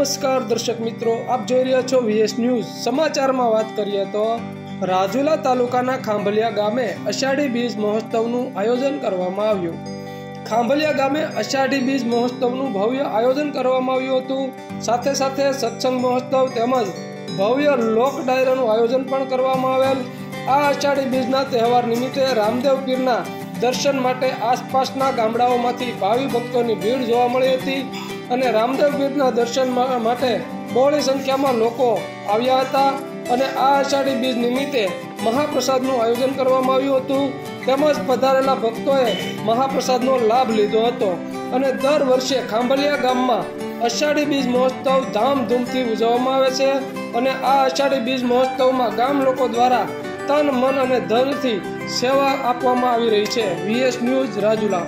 નમસ્કાર દર્શક મિત્રો, આપ જોઈ રહ્યા છો વીએસ ન્યૂઝ। સમાચારમાં વાત કરીએ તો રાજુલા તાલુકાના ખાંભલિયા ગામે અષાઢી બીજ મહોત્સવનું આયોજન કરવામાં આવ્યું। ખાંભલિયા ગામે અષાઢી બીજ મહોત્સવનું ભવ્ય આયોજન કરવામાં આવ્યું હતું। સાથે સાથે સત્સંગ મહોત્સવ તેમજ ભવ્ય લોક ડાયરાનું આયોજન પણ કરવામાં આવેલ। આ અષાઢી બીજના તહેવાર નિમિત્તે રામદેવ પીરના દર્શન માટે આસપાસના ગામડાઓમાંથી ભાવિ ભક્તોની ભીડ જોવા મળી હતી અને રામદેવ પીરના દર્શન માટે બહોળી સંખ્યામાં લોકો આવ્યા હતા અને આ અષાઢી બીજ નિમિત્તે મહાપ્રસાદનું આયોજન કરવામાં આવ્યું હતું તેમજ પધારેલા ભક્તોએ મહાપ્રસાદનો લાભ લીધો હતો અને દર વર્ષે ખાંભલિયા ગામમાં અષાઢી બીજ મહોત્સવ ધામધૂમથી ઉજવવામાં આવે છે અને આ અષાઢી બીજ મહોત્સવમાં ગામ લોકો દ્વારા તન મન અને ધનથી સેવા આપવામાં આવી રહી છે। VS news Rajula.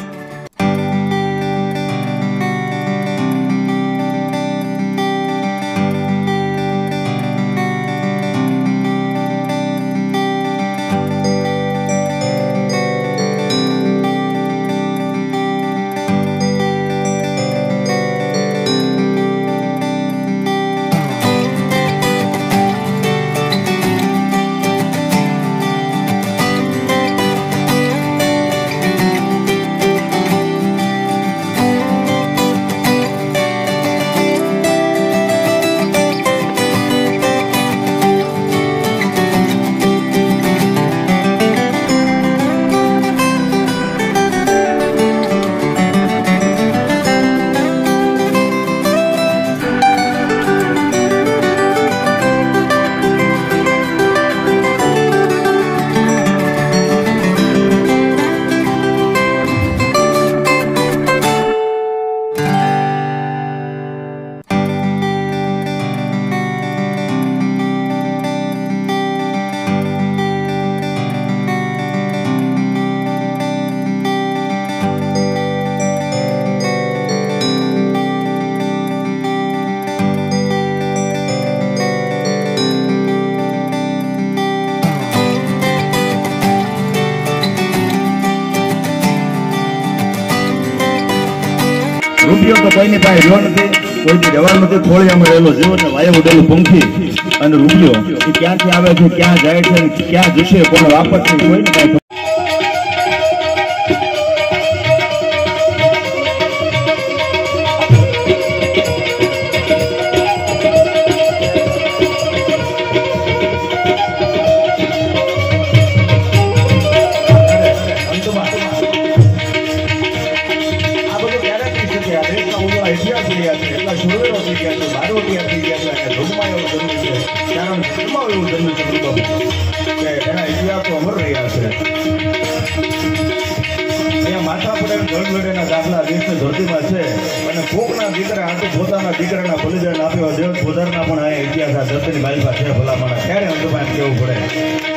રૂપિયો તો કોઈની પાસે રહ્યો નથી, કોઈથી રહેવા નથી। થોળિયામાં રહેલો જીવ ને વાયુ ઉડેલું પંખી અને રૂપિયો એ ક્યાંથી આવે છે, ક્યાં જાય છે, ક્યાં જશે, કોને વાપરશે, કોઈને કાંઈ દાખલા દેશની ધરતીમાં છે અને કોકના દીકરા આટલું પોતાના દીકરાના બલિદાન આપ્યો દેવ પોતાના પણ આ ઇતિહાસ આ ધરતીની બાજુમાં છે ભલામણ ક્યારે અંતમાં કેવું પડે।